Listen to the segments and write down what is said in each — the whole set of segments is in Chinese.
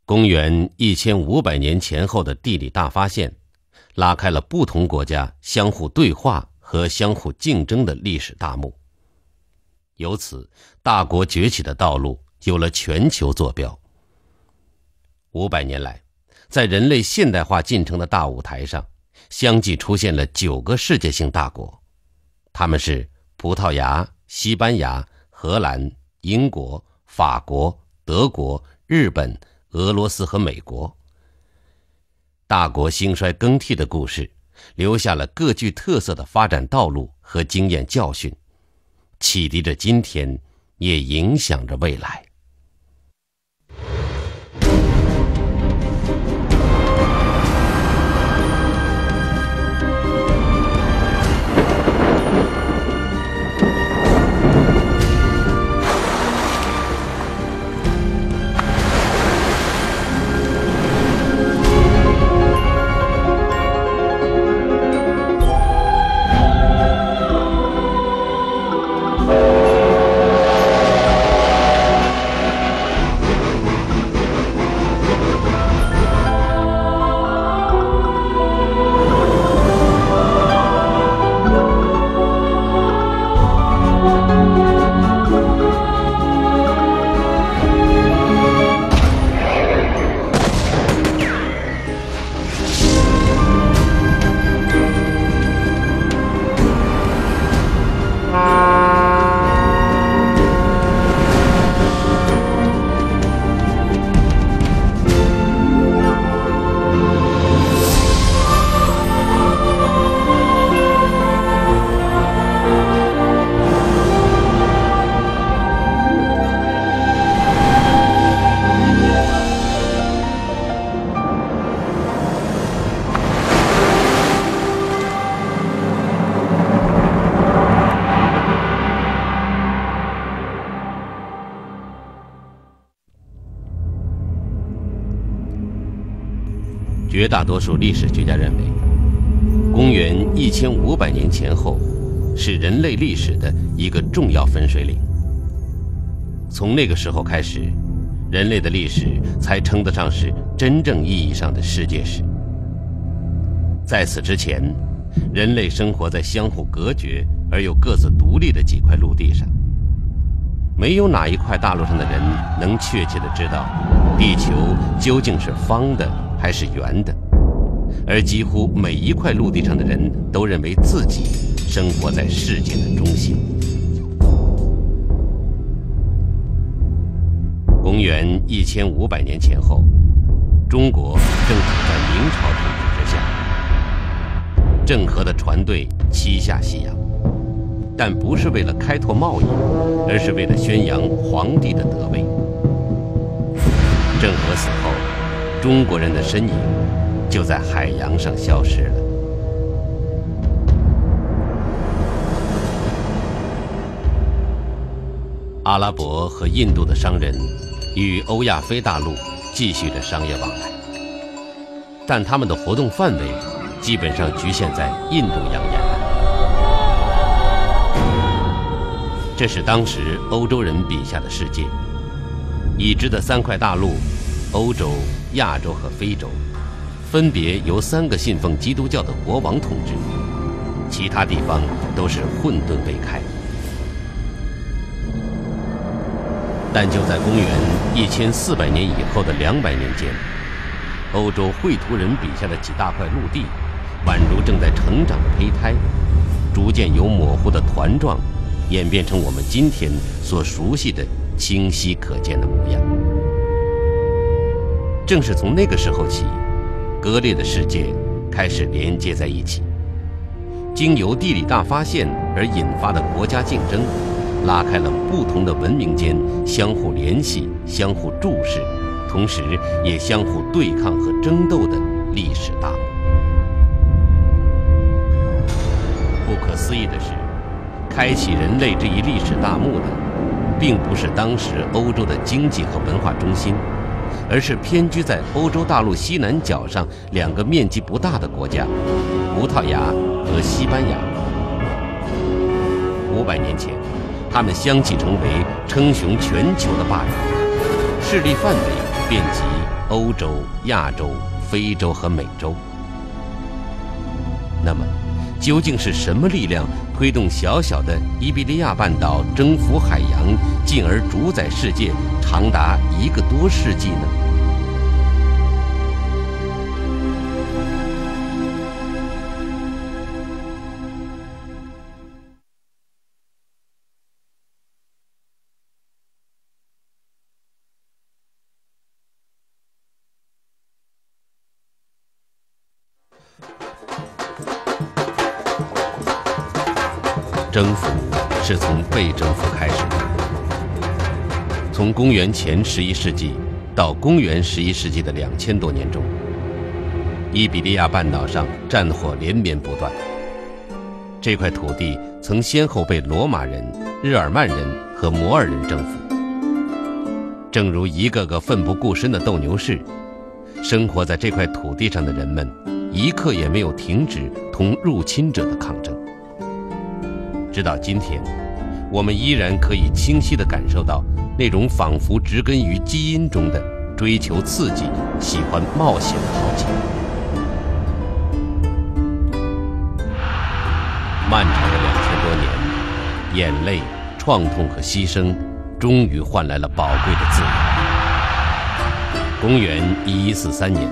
公元1500年前后的地理大发现，拉开了不同国家相互对话和相互竞争的历史大幕。由此，大国崛起的道路有了全球坐标。500年来，在人类现代化进程的大舞台上，相继出现了9个世界性大国，他们是葡萄牙、西班牙、荷兰、英国、法国、德国、日本、俄罗斯和美国。大国兴衰更替的故事，留下了各具特色的发展道路和经验教训，启迪着今天，也影响着未来。绝大多数历史学家认为，公元1500年前后是人类历史的一个重要分水岭。从那个时候开始，人类的历史才称得上是真正意义上的世界史。在此之前，人类生活在相互隔绝而又各自独立的几块陆地上，没有哪一块大陆上的人能确切地知道地球究竟是方的还是圆的，而几乎每一块陆地上的人都认为自己生活在世界的中心。公元1500年前后，中国正处在明朝统治之下，郑和的船队七下西洋，但不是为了开拓贸易，而是为了宣扬皇帝的德位。郑和死后，中国人的身影就在海洋上消失了。阿拉伯和印度的商人与欧亚非大陆继续着商业往来，但他们的活动范围基本上局限在印度洋沿岸。这是当时欧洲人笔下的世界，已知的3块大陆，欧洲、亚洲和非洲，分别由3个信奉基督教的国王统治，其他地方都是混沌未开。但就在公元1400年以后的200年间，欧洲绘图人笔下的几大块陆地，宛如正在成长的胚胎，逐渐由模糊的团状演变成我们今天所熟悉的清晰可见的模样。正是从那个时候起，割裂的世界开始连接在一起，经由地理大发现而引发的国家竞争，拉开了不同的文明间相互联系、相互注视，同时也相互对抗和争斗的历史大幕。不可思议的是，开启人类这一历史大幕的，并不是当时欧洲的经济和文化中心，而是偏居在欧洲大陆西南角上2个面积不大的国家——葡萄牙和西班牙。500年前，他们相继成为称雄全球的霸主，势力范围遍及欧洲、亚洲、非洲和美洲。那么，究竟是什么力量推动小小的伊比利亚半岛征服海洋，进而主宰世界长达1个多世纪呢？征服是从被征服开始的。从公元前11世纪到公元11世纪的2000多年中，伊比利亚半岛上战火连绵不断。这块土地曾先后被罗马人、日耳曼人和摩尔人征服。正如一个个奋不顾身的斗牛士，生活在这块土地上的人们，一刻也没有停止同入侵者的抗争。直到今天，我们依然可以清晰地感受到那种仿佛植根于基因中的追求刺激、喜欢冒险的豪情。漫长的2000多年，眼泪、创痛和牺牲，终于换来了宝贵的自由。公元1143年，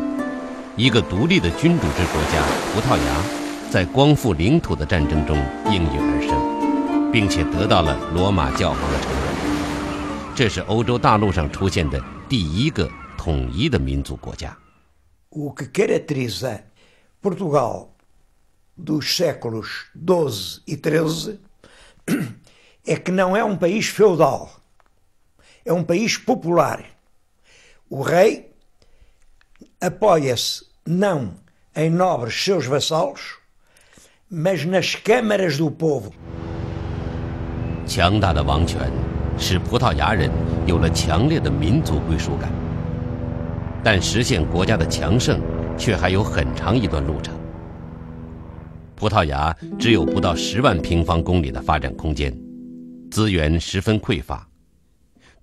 一个独立的君主制国家葡萄牙，在光复领土的战争中应运而生，并且得到了罗马教皇的承认。这是欧洲大陆上出现的第一个统一的民族国家。O que caracteriza Portugal dos séculos XII e XIII é que não é país feudal, é país popular. O rei apoia-se não em nobres seus vassalos, mas nas câmaras do povo. 强大的王权使葡萄牙人有了强烈的民族归属感，但实现国家的强盛却还有很长一段路程。葡萄牙只有不到10万平方公里的发展空间，资源十分匮乏，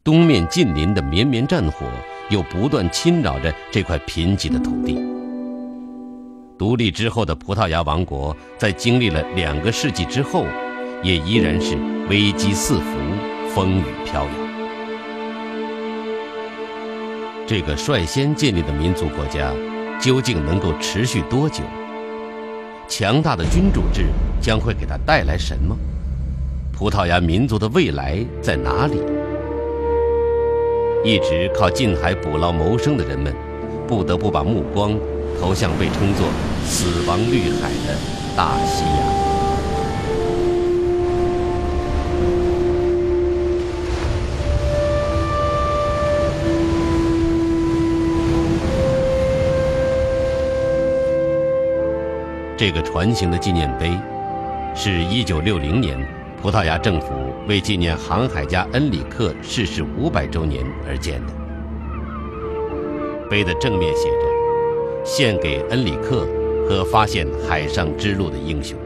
东面近邻的绵绵战火又不断侵扰着这块贫瘠的土地。独立之后的葡萄牙王国，在经历了2个世纪之后，也依然是危机四伏，风雨飘摇。这个率先建立的民族国家，究竟能够持续多久？强大的君主制将会给它带来什么？葡萄牙民族的未来在哪里？一直靠近海捕捞谋生的人们，不得不把目光投向被称作“死亡绿海”的大西洋。这个船形的纪念碑，是1960年葡萄牙政府为纪念航海家恩里克逝世500周年而建的。碑的正面写着“献给恩里克和发现海上之路的英雄”。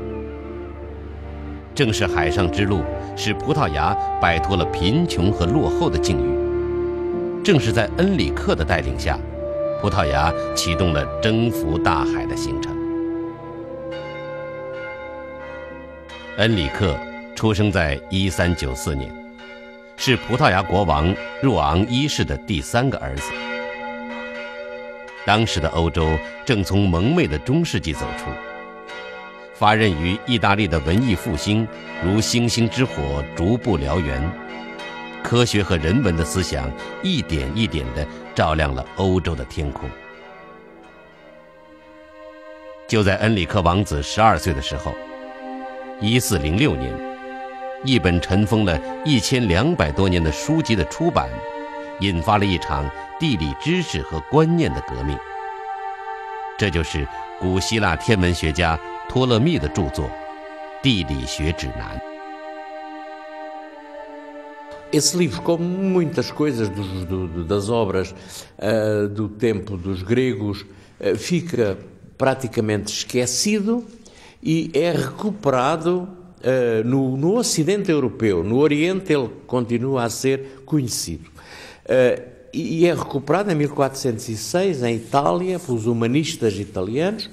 正是海上之路使葡萄牙摆脱了贫穷和落后的境遇。正是在恩里克的带领下，葡萄牙启动了征服大海的行程。恩里克出生在1394年，是葡萄牙国王若昂一世的第3个儿子。当时的欧洲正从蒙昧的中世纪走出，发轫于意大利的文艺复兴如星星之火逐步燎原，科学和人文的思想一点一点地照亮了欧洲的天空。就在恩里克王子12岁的时候，1406年，一本尘封了1200多年的书籍的出版，引发了一场地理知识和观念的革命。这就是古希腊天文学家托勒密的著作《地理学指南》。Esse livro, como muitas coisas das obras do tempo dos gregos, fica praticamente esquecido e é recuperado no Ocidente europeu. No Oriente ele continua a ser conhecido. e é recuperado em 1406 em Itália pelos humanistas italianos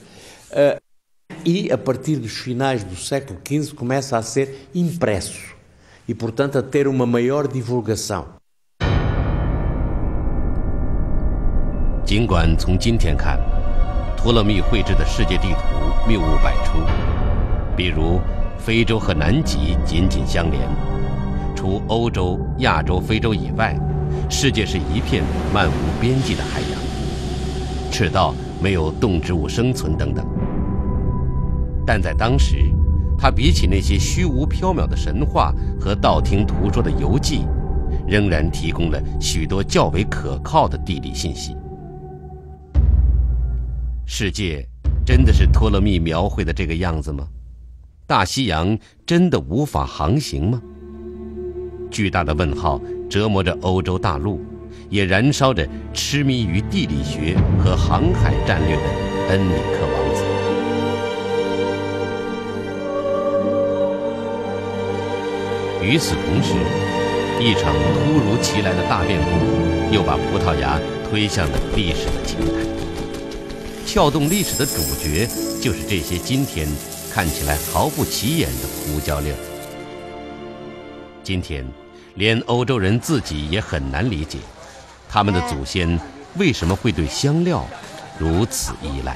e a partir dos finais do século XV começa a ser impresso e, portanto, a ter uma maior divulgação. 尽管从今天看，托勒密绘制的世界地图谬误百出，比如非洲和南极紧紧相连，除欧洲、亚洲、非洲以外，世界是一片漫无边际的海洋，赤道没有动植物生存等等。但在当时，它比起那些虚无缥缈的神话和道听途说的游记，仍然提供了许多较为可靠的地理信息。世界真的是托勒密描绘的这个样子吗？大西洋真的无法航行吗？巨大的问号折磨着欧洲大陆，也燃烧着痴迷于地理学和航海战略的恩里克王子。与此同时，一场突如其来的大变故又把葡萄牙推向了历史的前台。撬动历史的主角就是这些今天看起来毫不起眼的胡椒粒儿。今天，连欧洲人自己也很难理解，他们的祖先为什么会对香料如此依赖。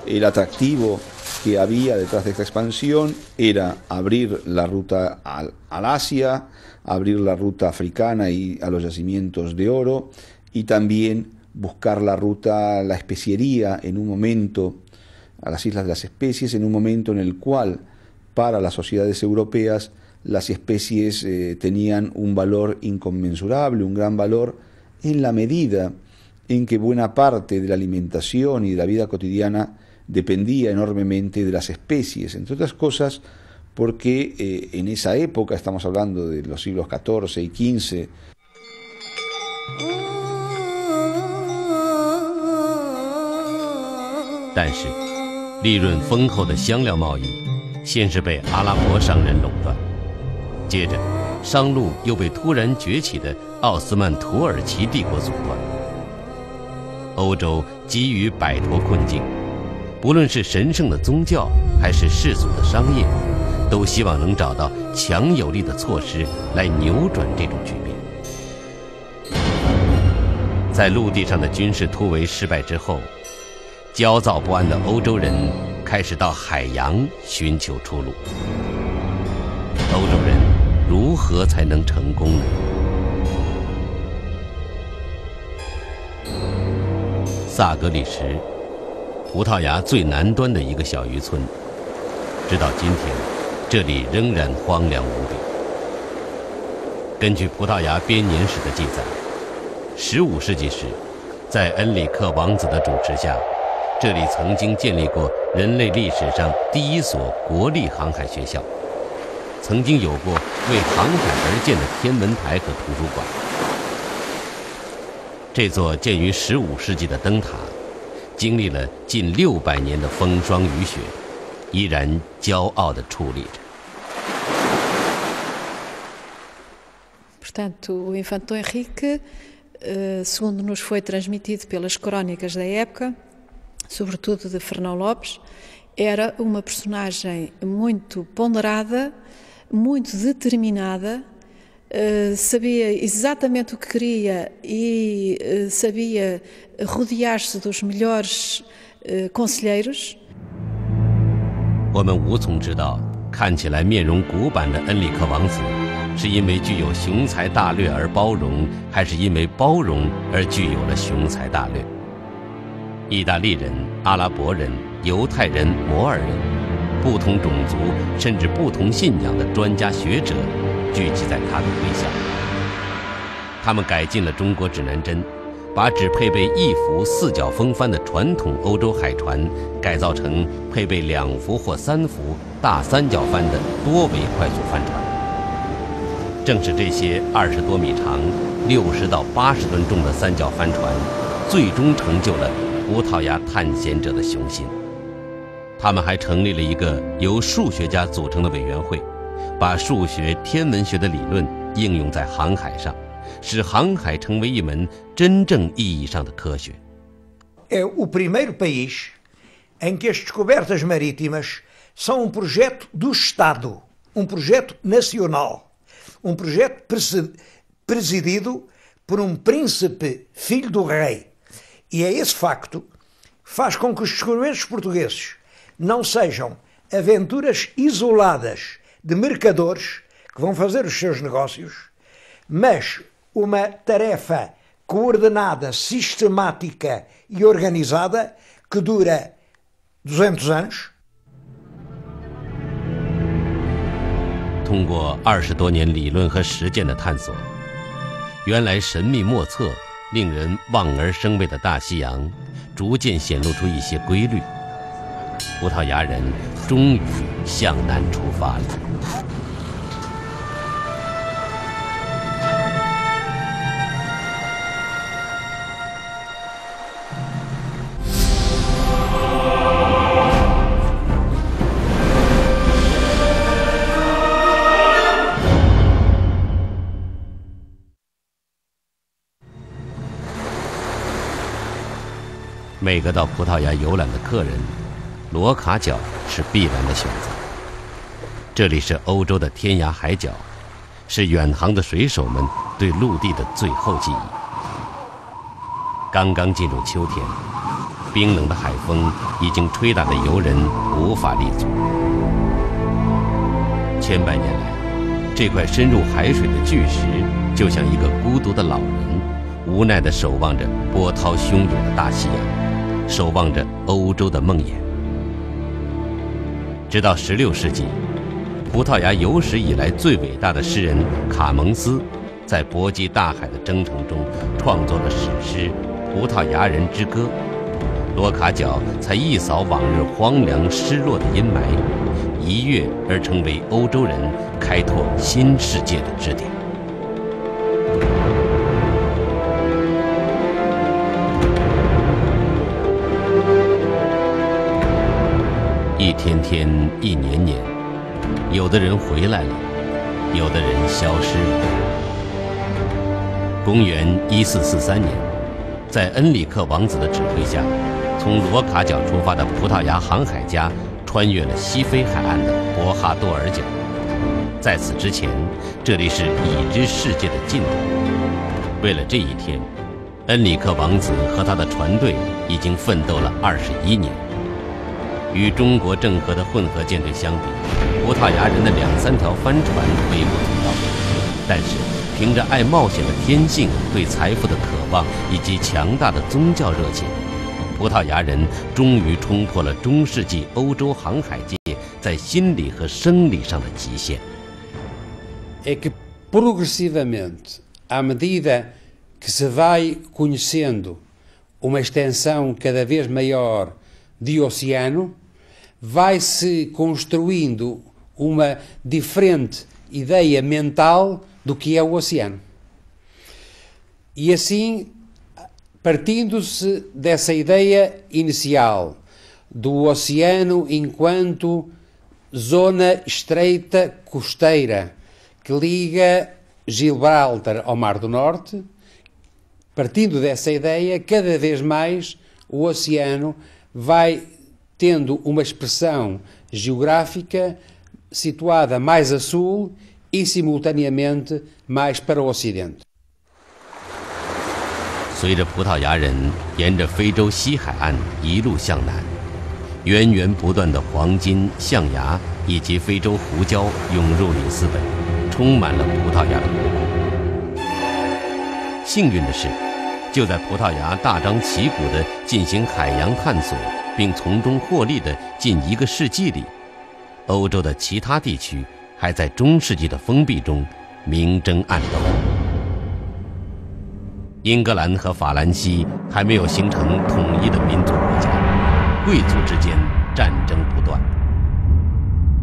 El atractivo que había detrás de esta expansión era abrir la ruta al Asia, abrir la ruta africana y a los yacimientos de oro, y también buscar la ruta, la especiería en un momento, a las Islas de las Especies, en un momento en el cual para las sociedades europeas las especies tenían un valor inconmensurable, un gran valor en la medida en que buena parte de la alimentación y de la vida cotidiana dependía enormemente de las especies, entre otras cosas porque en esa época, estamos hablando de los siglos XIV y XV,但是，利润丰厚的香料贸易，先是被阿拉伯商人垄断，接着，商路又被突然崛起的奥斯曼土耳其帝国阻断。欧洲急于摆脱困境，不论是神圣的宗教还是世俗的商业，都希望能找到强有力的措施来扭转这种局面。在陆地上的军事突围失败之后，焦躁不安的欧洲人开始到海洋寻求出路。欧洲人如何才能成功呢？萨格里什，葡萄牙最南端的一个小渔村，直到今天，这里仍然荒凉无比。根据葡萄牙编年史的记载，15世纪时，在恩里克王子的主持下，这里曾经建立过人类历史上第一所国立航海学校，曾经有过为航海而建的天文台和图书馆。这座建于15世纪的灯塔，经历了近600年的风霜雨雪，依然骄傲地矗立着。Portanto, o Infante Dom Henrique, segundo nos foi transmitido pelas crónicas da época, sobretudo de Fernão Lopes, era uma personagem muito ponderada, muito determinada, sabia exatamente o que queria e sabia rodear-se dos melhores conselheiros. 我们无从知道，看起来面容古板的恩里克王子，是因为具有雄才大略而包容，还是因为包容而具有了雄才大略？意大利人、阿拉伯人、犹太人、摩尔人，不同种族甚至不同信仰的专家学者聚集在他的麾下。他们改进了中国指南针，把只配备1幅4角风帆的传统欧洲海船改造成配备2幅或3幅大3角帆的多维快速帆船。正是这些20多米长、60到80吨重的3角帆船，最终成就了葡萄牙探险者的雄心。他们还成立了一个由数学家组成的委员会，把数学、天文学的理论应用在航海上，使航海成为一门真正意义上的科学。É o primeiro país em que as descobertas marítimas são projeto do Estado, projeto nacional, projeto presidido por príncipe filho do rei. E é esse facto faz com que os descobrimentos portugueses não sejam aventuras isoladas de mercadores que vão fazer os seus negócios, mas uma tarefa coordenada, sistemática e organizada que dura 200 anos。通过20多年理论和实践的探索，原来神秘莫测、令人望而生畏的大西洋，逐渐显露出一些规律。葡萄牙人终于向南出发了。每个到葡萄牙游览的客人，罗卡角是必然的选择。这里是欧洲的天涯海角，是远航的水手们对陆地的最后记忆。刚刚进入秋天，冰冷的海风已经吹打得游人无法立足。千百年来，这块深入海水的巨石就像一个孤独的老人，无奈地守望着波涛汹涌的大西洋，守望着欧洲的梦魇。直到16世纪，葡萄牙有史以来最伟大的诗人卡蒙斯，在搏击大海的征程中创作了史诗《葡萄牙人之歌》，罗卡角才一扫往日荒凉失落的阴霾，一跃而成为欧洲人开拓新世界的支点。一天天，一年年，有的人回来了，有的人消失了。公元1443年，在恩里克王子的指挥下，从罗卡角出发的葡萄牙航海家穿越了西非海岸的博哈多尔角。在此之前，这里是已知世界的尽头。为了这一天，恩里克王子和他的船队已经奋斗了21年。与中国郑和的混合舰队相比，葡萄牙人的2-3条帆船微不足道，但是凭着爱冒险的天性、对财富的渴望以及强大的宗教热情，葡萄牙人终于冲破了中世纪欧洲航海界在心理和生理上的极限。É que progressivamente, à medida que se vai conhecendo uma extensão cada vez maior de oceano, vai-se construindo uma diferente ideia mental do que é o oceano. E assim, partindo-se dessa ideia inicial do oceano enquanto zona estreita costeira que liga Gibraltar ao Mar do Norte, partindo dessa ideia, cada vez mais o oceano vai tendo uma expressão geográfica situada mais a sul e simultaneamente mais para o ocidente. 随着葡萄牙人沿着非洲西海岸一路向南，源源不断的黄金、象牙以及非洲胡椒涌入里斯本，充满了葡萄牙的国库。幸运的是，就在葡萄牙大张旗鼓地进行海洋探索，并从中获利的近1个世纪里，欧洲的其他地区还在中世纪的封闭中明争暗斗。英格兰和法兰西还没有形成统一的民族国家，贵族之间战争不断。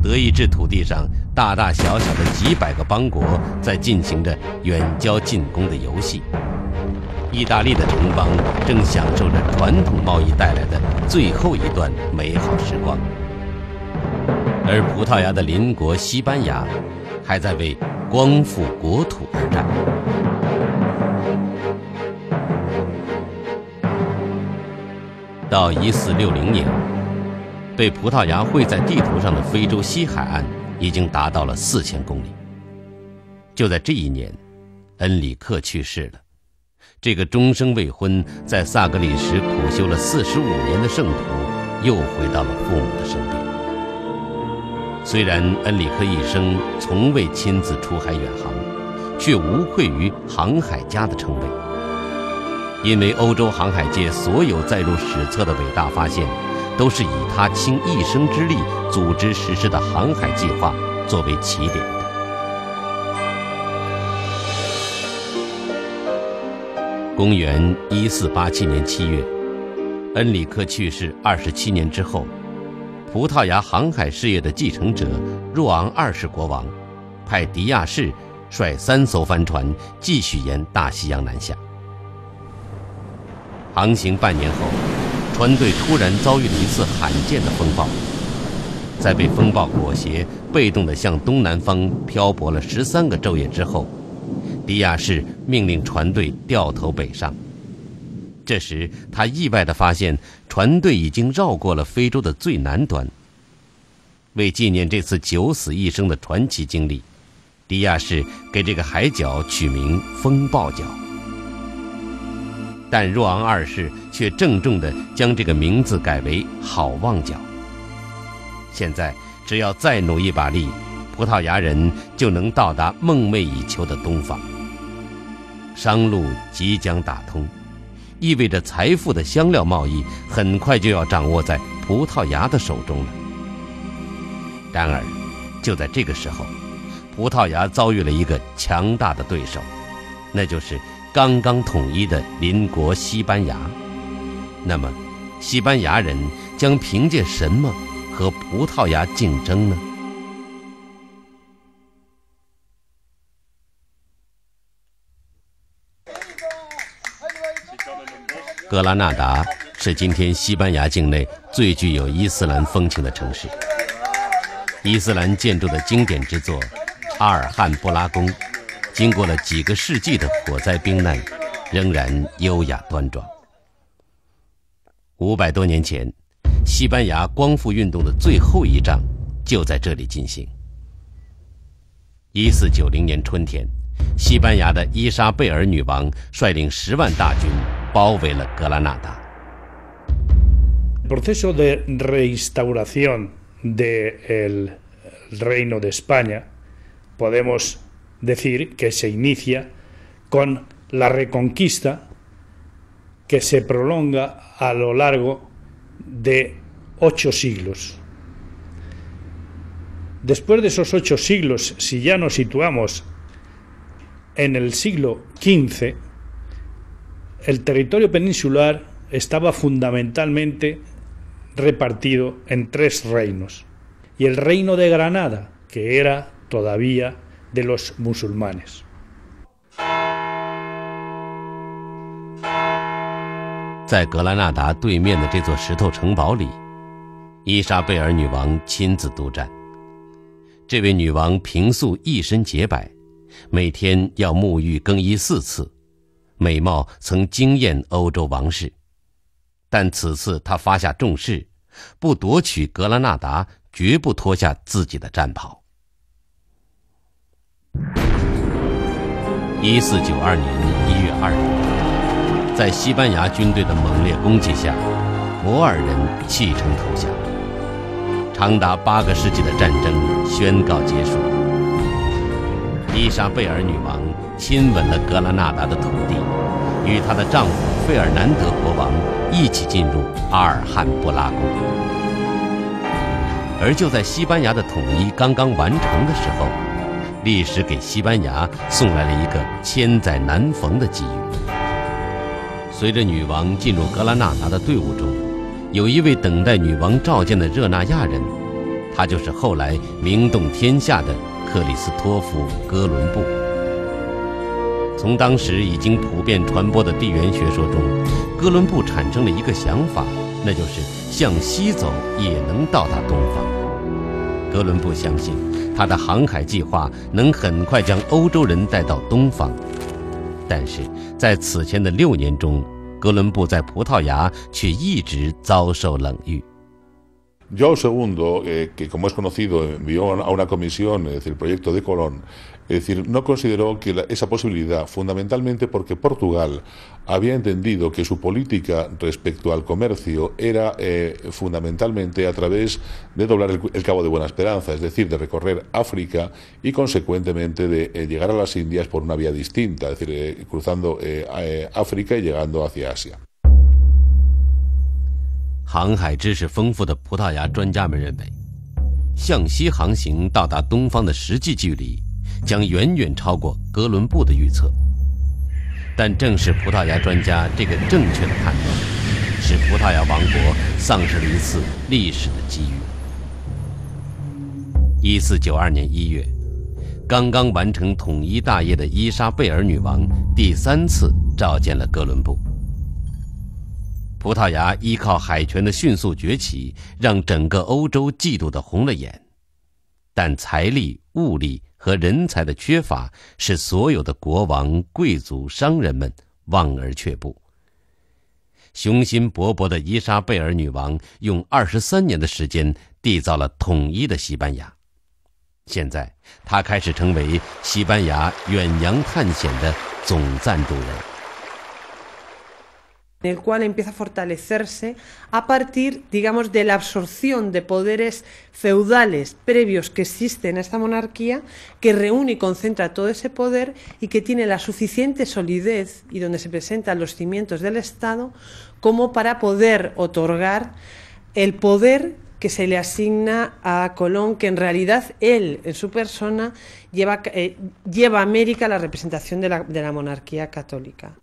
德意志土地上大大小小的几百个邦国在进行着远交近攻的游戏。意大利的城邦正享受着传统贸易带来的最后一段美好时光，而葡萄牙的邻国西班牙还在为光复国土而战。到1460年，被葡萄牙绘在地图上的非洲西海岸已经达到了4000公里。就在这一年，恩里克去世了。这个终生未婚，在萨格里什苦修了45年的圣徒，又回到了父母的身边。虽然恩里克一生从未亲自出海远航，却无愧于航海家的称谓。因为欧洲航海界所有载入史册的伟大发现，都是以他倾一生之力组织实施的航海计划作为起点的。公元1487年7月，恩里克去世27年之后，葡萄牙航海事业的继承者若昂2世国王派迪亚士率3艘帆船继续沿大西洋南下。航行半年后，船队突然遭遇了一次罕见的风暴，在被风暴裹挟，被动地向东南方漂泊了13个昼夜之后，迪亚士命令船队掉头北上。这时他意外地发现，船队已经绕过了非洲的最南端。为纪念这次九死一生的传奇经历，迪亚士给这个海角取名风暴角。但若昂2世却郑重地将这个名字改为好望角。现在只要再努一把力，葡萄牙人就能到达梦寐以求的东方。商路即将打通，意味着财富的香料贸易很快就要掌握在葡萄牙的手中了。然而就在这个时候，葡萄牙遭遇了一个强大的对手，那就是刚刚统一的邻国西班牙。那么西班牙人将凭借什么和葡萄牙竞争呢？格拉纳达是今天西班牙境内最具有伊斯兰风情的城市。伊斯兰建筑的经典之作阿尔汉布拉宫，经过了几个世纪的火灾兵难，仍然优雅端庄。500多年前，西班牙光复运动的最后一仗就在这里进行。1490年春天，西班牙的伊莎贝尔女王率领10万大军包围了格拉纳达。El proceso de reinstauración del Reino de España podemos decir que se inicia con la reconquista que se prolonga a lo largo de 8 siglos. Después de esos 8 siglos, si ya nos situamos en el siglo XV, el territorio peninsular estaba fundamentalmente repartido en 3 reinos, y el reino de Granada, que era todavía de los musulmanes. 在格拉纳达对面的这座石头城堡里，伊莎贝尔女王亲自督战。这位女王平素一身洁白，每天要沐浴更衣4次，美貌曾惊艳欧洲王室。但此次她发下重誓，不夺取格拉纳达，绝不脱下自己的战袍。1492年1月2日，在西班牙军队的猛烈攻击下，摩尔人弃城投降。长达8个世纪的战争宣告结束。伊莎贝尔女王亲吻了格拉纳达的土地，与她的丈夫费尔南德国王一起进入阿尔汉布拉宫。而就在西班牙的统一刚刚完成的时候，历史给西班牙送来了一个千载难逢的机遇。随着女王进入格拉纳达的队伍中，有一位等待女王召见的热那亚人，他就是后来名动天下的克里斯托弗·哥伦布。从当时已经普遍传播的地缘学说中，哥伦布产生了一个想法，那就是向西走也能到达东方。哥伦布相信他的航海计划能很快将欧洲人带到东方，但是在此前的6年中，哥伦布在葡萄牙却一直遭受冷遇。João II, que como es conocido envió a una comisión, es decir, el proyecto de Colón, es decir, no consideró que esa posibilidad, fundamentalmente porque Portugal había entendido que su política respecto al comercio era fundamentalmente a través de doblar el Cabo de Buena Esperanza, es decir, de recorrer África y consecuentemente de llegar a las Indias por una vía distinta, es decir, cruzando África y llegando hacia Asia。航海知识丰富的葡萄牙专家们认为，向西航行到达东方的实际距离将远远超过哥伦布的预测。但正是葡萄牙专家这个正确的判断，使葡萄牙王国丧失了一次历史的机遇。1492年1月，刚刚完成统一大业的伊莎贝尔女王第3次召见了哥伦布。葡萄牙依靠海权的迅速崛起，让整个欧洲嫉妒得红了眼，但财力、物力和人才的缺乏，使所有的国王、贵族、商人们望而却步。雄心勃勃的伊莎贝尔女王用23年的时间缔造了统一的西班牙。现在，她开始成为西班牙远洋探险的总赞助人。en el cual empieza a fortalecerse a partir, digamos, de la absorción de poderes feudales previos que existen en esta monarquía, que reúne y concentra todo ese poder y que tiene la suficiente solidez y donde se presentan los cimientos del Estado como para poder otorgar el poder que se le asigna a Colón, que en realidad él, en su persona, lleva a América la representación de la monarquía católica。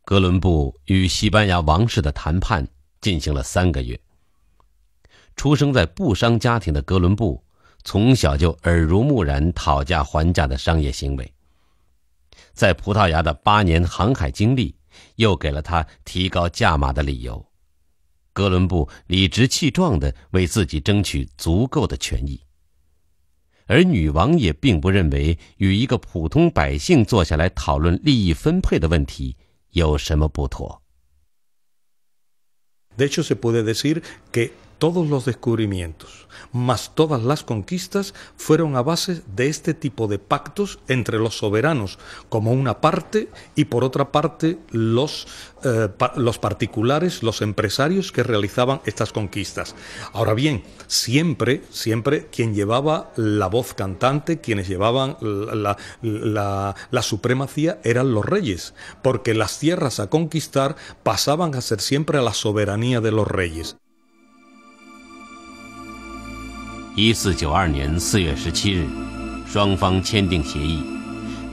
哥伦布与西班牙王室的谈判进行了3个月。出生在布商家庭的哥伦布，从小就耳濡目染讨价还价的商业行为。在葡萄牙的8年航海经历，又给了他提高价码的理由。哥伦布理直气壮地为自己争取足够的权益。而女王也并不认为与一个普通百姓坐下来讨论利益分配的问题有什么不妥。De hecho, se puede decir que todos los descubrimientos, más todas las conquistas, fueron a base de este tipo de pactos entre los soberanos, como una parte, y por otra parte los particulares, los empresarios que realizaban estas conquistas. Ahora bien, siempre quien llevaba la voz cantante, quienes llevaban la supremacía eran los reyes, porque las tierras a conquistar pasaban a ser siempre a la soberanía de los reyes. 1492年4月17日，双方签订协议，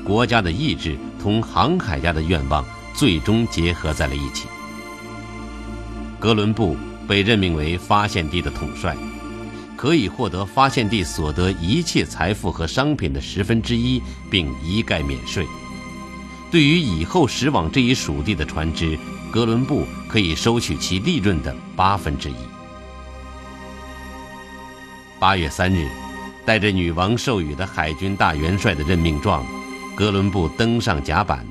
国家的意志同航海家的愿望最终结合在了一起。哥伦布被任命为发现地的统帅，可以获得发现地所得一切财富和商品的1/10，并一概免税。对于以后驶往这一属地的船只，哥伦布可以收取其利润的1/8。8月3日，带着女王授予的海军大元帅的任命状，哥伦布登上甲板，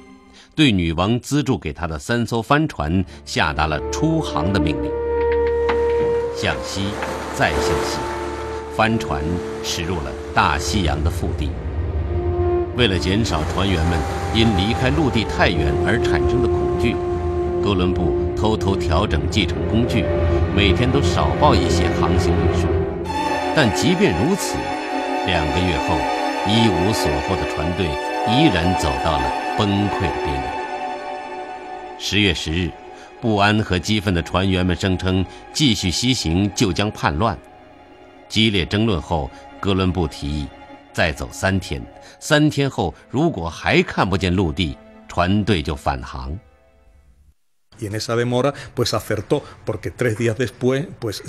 对女王资助给他的3艘帆船下达了出航的命令。向西，再向西，帆船驶入了大西洋的腹地。为了减少船员们因离开陆地太远而产生的恐惧，哥伦布偷偷调整计程工具，每天都少报一些航行里数。但即便如此，2个月后，一无所获的船队依然走到了崩溃的边缘。10月10日，不安和激愤的船员们声称继续西行就将叛乱。激烈争论后，哥伦布提议再走3天，3天后如果还看不见陆地，船队就返航。Y en esa demora, pues acertó, porque 3 días después, pues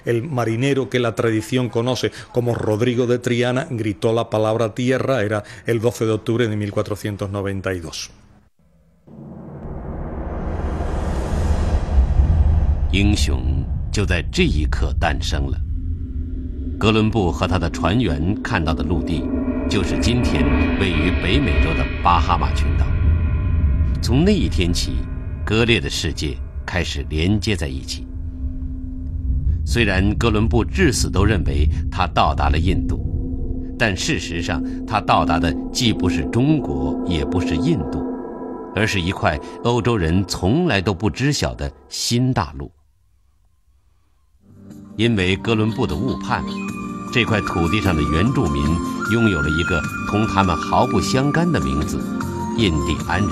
el marinero que la tradición conoce como Rodrigo de Triana gritó la palabra tierra, era el 12 de octubre de 1492. 英雄就在这一刻诞生了。哥伦布和他的船员看到的陆地，就是今天位于北美洲的巴哈马群岛。从那一天起，割裂的世界开始连接在一起。虽然哥伦布至死都认为他到达了印度，但事实上他到达的既不是中国，也不是印度，而是一块欧洲人从来都不知晓的新大陆。因为哥伦布的误判，这块土地上的原住民拥有了一个同他们毫不相干的名字——印第安人。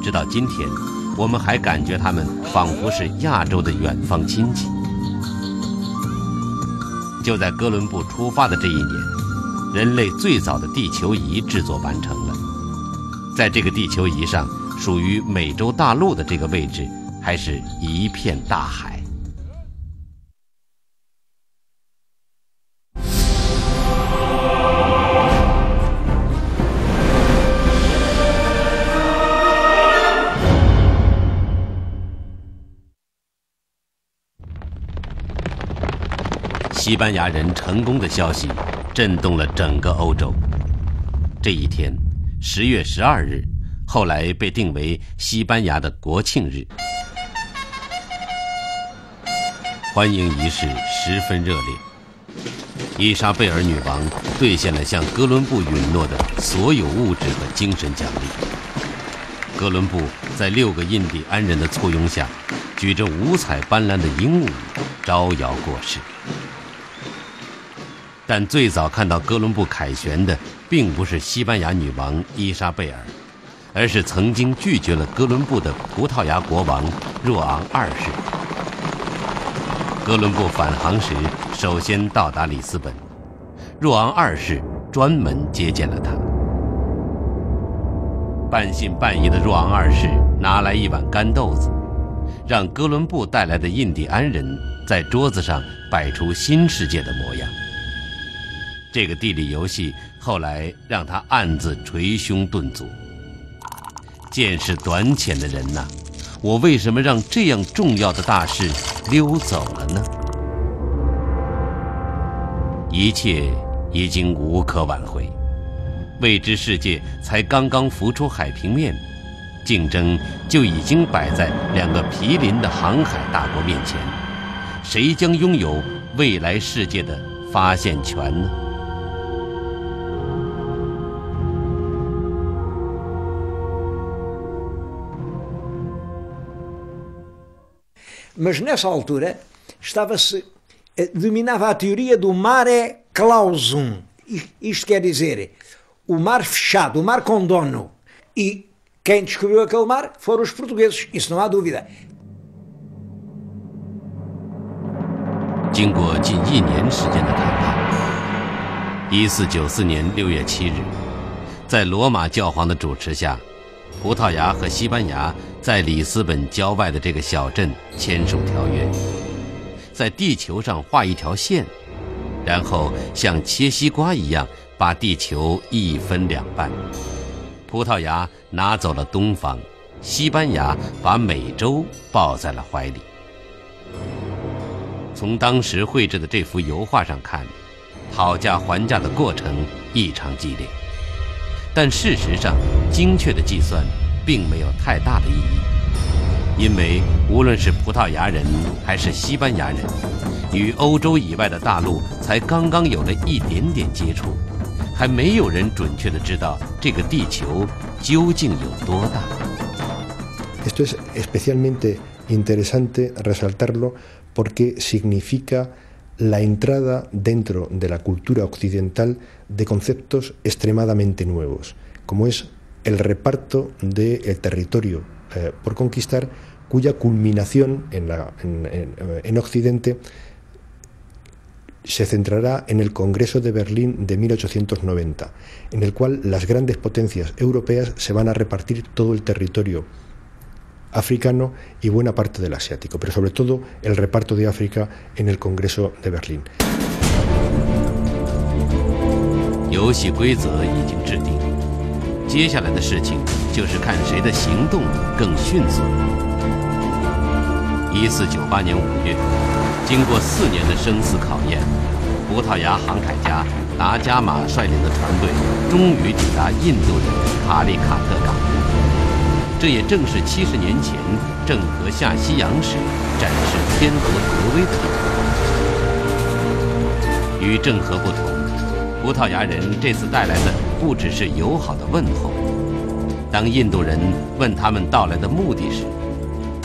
直到今天，我们还感觉他们仿佛是亚洲的远方亲戚。就在哥伦布出发的这一年，人类最早的地球仪制作完成了。在这个地球仪上，属于美洲大陆的这个位置还是一片大海。西班牙人成功的消息震动了整个欧洲。这一天，10月12日，后来被定为西班牙的国庆日。欢迎仪式十分热烈。伊莎贝尔女王兑现了向哥伦布允诺的所有物质和精神奖励。哥伦布在6个印第安人的簇拥下，举着五彩斑斓的鹦鹉招摇过市。但最早看到哥伦布凯旋的并不是西班牙女王伊莎贝尔，而是曾经拒绝了哥伦布的葡萄牙国王若昂2世。哥伦布返航时首先到达里斯本，若昂2世专门接见了他。半信半疑的若昂2世拿来一碗干豆子，让哥伦布带来的印第安人在桌子上摆出新世界的模样。这个地理游戏后来让他暗自捶胸顿足。见识短浅的人呐，我为什么让这样重要的大事溜走了呢？一切已经无可挽回，未知世界才刚刚浮出海平面，竞争就已经摆在2个毗邻的航海大国面前，谁将拥有未来世界的发现权呢？Mas nessa altura dominava a teoria do mare clausum. Isto quer dizer, o mar fechado, o mar com dono. E quem descobriu aquele mar foram os portugueses, isso não há dúvida. 经过近1年时间的谈判，1494年6月7日，在罗马教皇的主持下，葡萄牙和西班牙在里斯本郊外的这个小镇签署条约，在地球上画一条线，然后像切西瓜一样把地球一分2半。葡萄牙拿走了东方，西班牙把美洲抱在了怀里。从当时绘制的这幅油画上看，讨价还价的过程异常激烈，但事实上精确的计算并没有太大的意义，因为无论是葡萄牙人还是西班牙人，与欧洲以外的大陆才刚刚有了一点点接触，还没有人准确地知道这个地球究竟有多大。 Esto es especialmente interesante resaltarlo porque significa la entrada dentro de la cultura occidental de conceptos extremadamente nuevos, como es el reparto del territorio por conquistar, cuya culminación en Occidente se centrará en el Congreso de Berlín de 1890, en el cual las grandes potencias europeas se van a repartir todo el territorio africano y buena parte del asiático, pero sobre todo el reparto de África en el Congreso de Berlín. 游戏规则已经制定，接下来的事情就是看谁的行动更迅速。1498年5月，经过4年的生死考验，葡萄牙航海家达伽马率领的船队终于抵达印度的卡里卡特港。这也正是70年前郑和下西洋时展示天河国威的地方。与郑和不同，葡萄牙人这次带来的不只是友好的问候。当印度人问他们到来的目的时，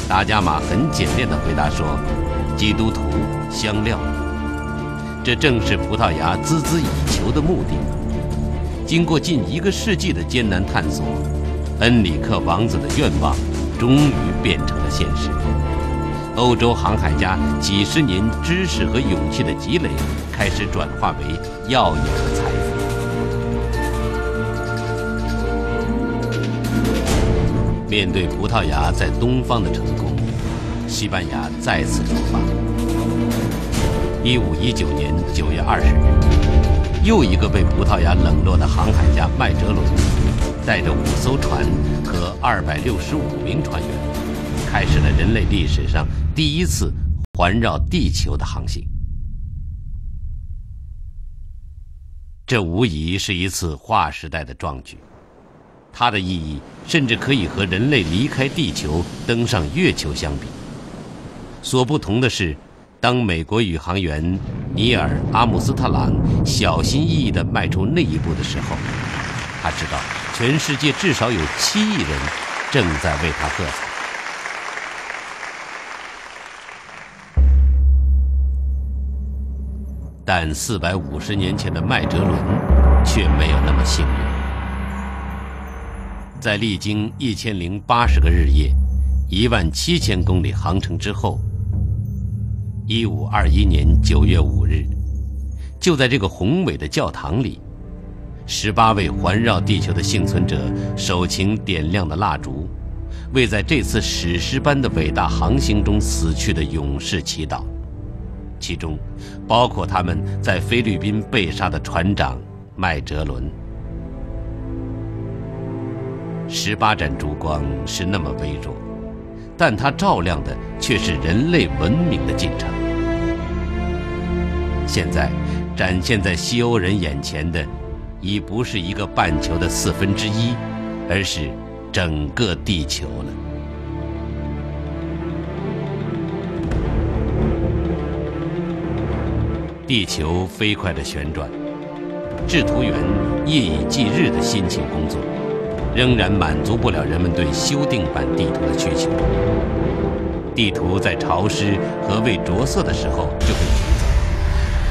达伽马很简练地回答说：“基督徒香料。”这正是葡萄牙孜孜以求的目的。经过近1个世纪的艰难探索，恩里克王子的愿望终于变成了现实。欧洲航海家几十年知识和勇气的积累，开始转化为耀眼的财富。面对葡萄牙在东方的成功，西班牙再次出发。1519年9月20日，又一个被葡萄牙冷落的航海家麦哲伦，带着5艘船和265名船员，开始了人类历史上第一次环绕地球的航行。这无疑是一次划时代的壮举，它的意义甚至可以和人类离开地球登上月球相比。所不同的是，当美国宇航员尼尔·阿姆斯特朗小心翼翼地迈出那一步的时候，他知道全世界至少有7亿人正在为他喝彩。但450年前的麦哲伦却没有那么幸运。在历经1080个日夜、17000公里航程之后，1521年9月5日，就在这个宏伟的教堂里，18位环绕地球的幸存者手擎点亮的蜡烛，为在这次史诗般的伟大航行中死去的勇士祈祷，其中包括他们在菲律宾被杀的船长麦哲伦。18盏烛光是那么微弱，但它照亮的却是人类文明的进程。现在展现在西欧人眼前的，已不是一个半球的1/4，而是整个地球了。地球飞快地旋转，制图员夜以继日的辛勤工作，仍然满足不了人们对修订版地图的需求。地图在潮湿和未着色的时候就被取走，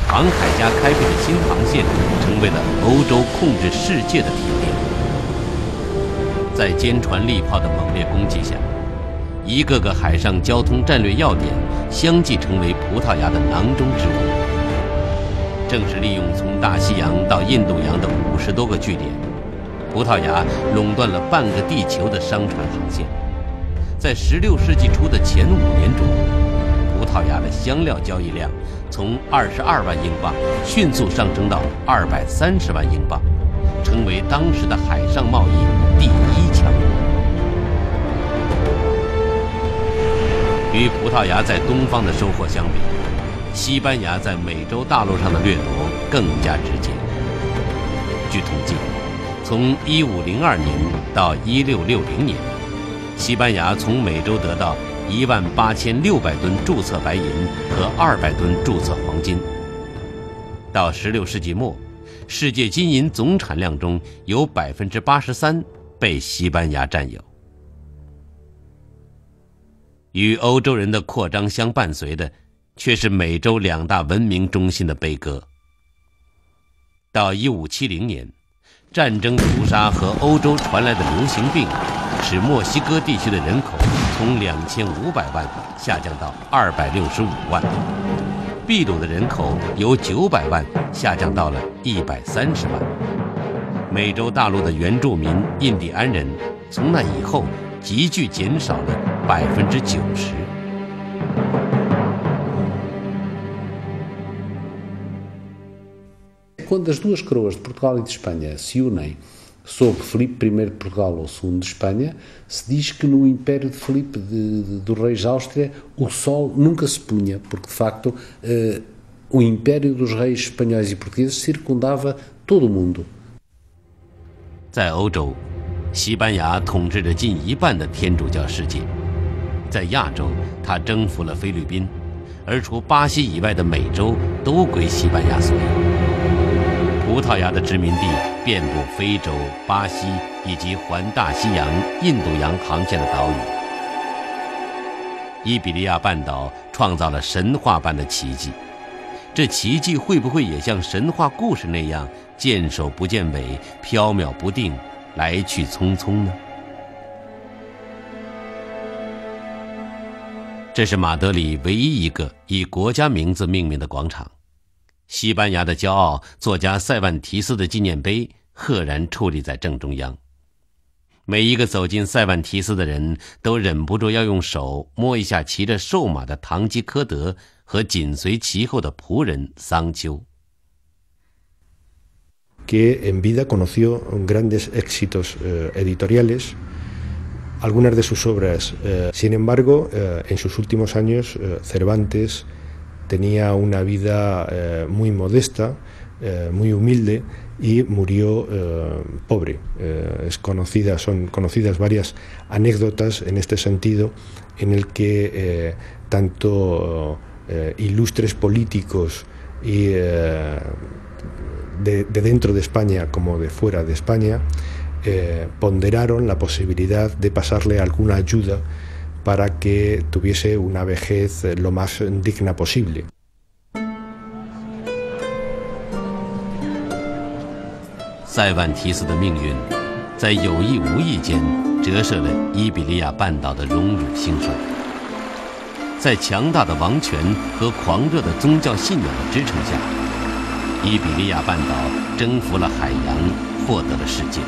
航海家开辟的新航线成为了欧洲控制世界的铁定。在坚船利炮的猛烈攻击下，一个个海上交通战略要点相继成为葡萄牙的囊中之物。正是利用从大西洋到印度洋的50多个据点，葡萄牙垄断了半个地球的商船航线。在16世纪初的前5年中，葡萄牙的香料交易量从22万英镑迅速上升到230万英镑，成为当时的海上贸易第1强国。与葡萄牙在东方的收获相比，西班牙在美洲大陆上的掠夺更加直接。据统计，从1502年到1660年，西班牙从美洲得到18600吨注册白银和200吨注册黄金。到16世纪末，世界金银总产量中有83%被西班牙占有。与欧洲人的扩张相伴随的，却是美洲2大文明中心的悲歌。到1570年，战争屠杀和欧洲传来的流行病，使墨西哥地区的人口从2500万下降到265万，秘鲁的人口由900万下降到了130万。美洲大陆的原住民印第安人，从那以后急剧减少了90%。Quando as duas coroas de Portugal e de Espanha se unem sob Filipe I de Portugal ou II de Espanha, se diz que no império de Filipe do rei de Áustria o sol nunca se punha, porque de facto o império dos reis espanhóis e portugueses circundava todo o mundo. 在欧洲，西班牙统治着近一半的天主教世界。在亚洲，它征服了菲律宾，而除巴西以外的美洲都归西班牙所有。葡萄牙的殖民地遍布非洲、巴西以及环大西洋、印度洋航线的岛屿。伊比利亚半岛创造了神话般的奇迹，这奇迹会不会也像神话故事那样见首不见尾、缥缈不定、来去匆匆呢？这是马德里唯一一个以国家名字命名的广场。西班牙的骄傲作家塞万提斯的纪念碑赫然矗立在正中央。每一个走进塞万提斯的人都忍不住要用手摸一下骑着瘦马的堂吉诃德和紧随其后的仆人桑丘。Que en vida conoció grandes éxitos editoriales, algunas de sus obras. Sin embargo, en sus últimos años, Cervantes tenía una vida muy modesta, muy humilde y murió pobre. Son conocidas varias anécdotas en este sentido, en el que tanto ilustres políticos y de dentro de España como de fuera de España ponderaron la posibilidad de pasarle alguna ayuda para que tuviese una vejez lo más digna posible. 塞万提斯的命运在有意无意间折射了伊比利亚半岛的荣辱兴衰。在强大的王权和狂热的宗教信仰的支撑下，伊比利亚半岛征服了海洋，获得了世界。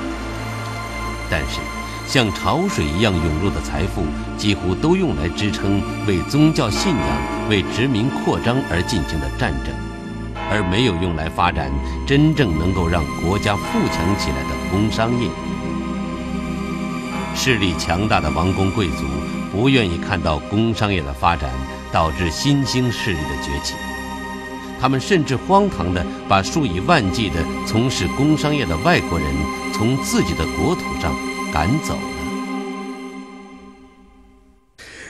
但是像潮水一样涌入的财富几乎都用来支撑为宗教信仰、为殖民扩张而进行的战争，而没有用来发展真正能够让国家富强起来的工商业。势力强大的王公贵族不愿意看到工商业的发展导致新兴势力的崛起，他们甚至荒唐地把数以万计的从事工商业的外国人从自己的国土上赶走了。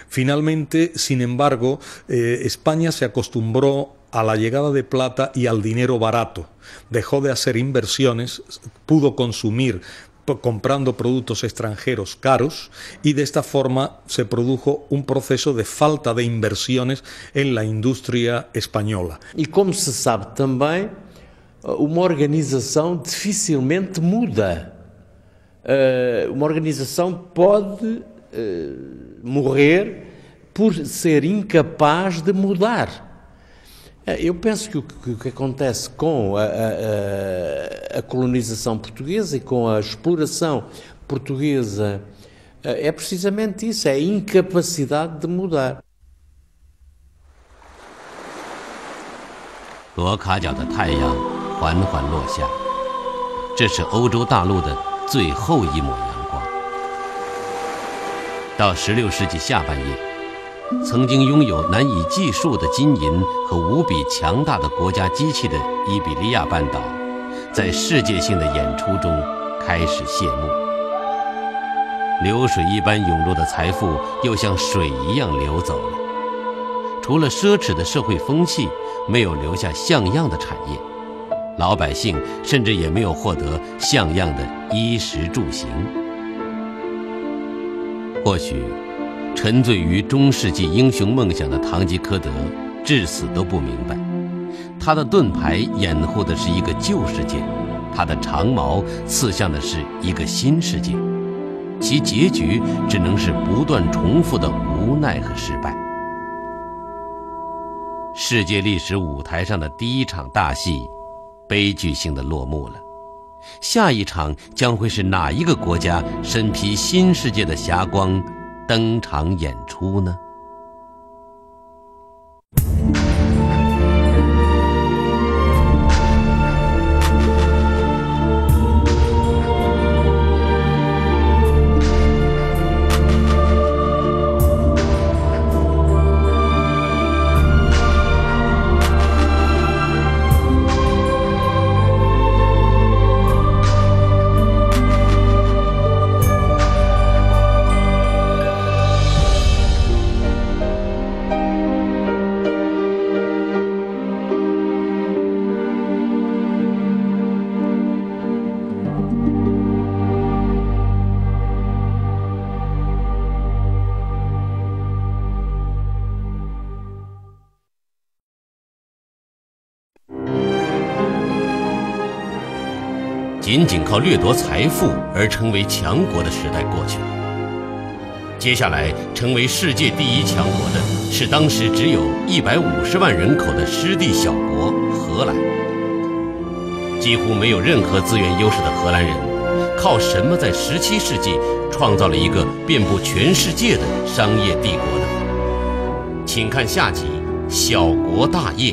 Finalmente, sin embargo, España se acostumbró a la llegada de plata y al dinero barato. Dejó de hacer inversiones, pudo consumir comprando productos extranjeros caros y de esta forma se produjo un proceso de falta de inversiones en la industria española. E como se sabe também, uma organização dificilmente muda. Uma organização pode morrer por ser incapaz de mudar. Eu penso que o que acontece com a colonização portuguesa e com a exploração portuguesa é precisamente isso, é a incapacidade de mudar. 罗卡角的太阳缓缓落下，这是欧洲大陆的最后一抹阳光。到16世纪下半叶，曾经拥有难以计数的金银和无比强大的国家机器的伊比利亚半岛，在世界性的演出中开始谢幕。流水一般涌入的财富又像水一样流走了，除了奢侈的社会风气，没有留下像样的产业，老百姓甚至也没有获得像样的衣食住行。或许沉醉于中世纪英雄梦想的堂吉诃德至死都不明白，他的盾牌掩护的是一个旧世界，他的长矛刺向的是一个新世界，其结局只能是不断重复的无奈和失败。世界历史舞台上的第一场大戏悲剧性的落幕了，下一场将会是哪一个国家身披新世界的霞光登场演出呢？仅仅靠掠夺财富而成为强国的时代过去了。接下来成为世界第一强国的是当时只有150万人口的湿地小国荷兰。几乎没有任何资源优势的荷兰人，靠什么在17世纪创造了一个遍布全世界的商业帝国呢？请看下集《小国大业》。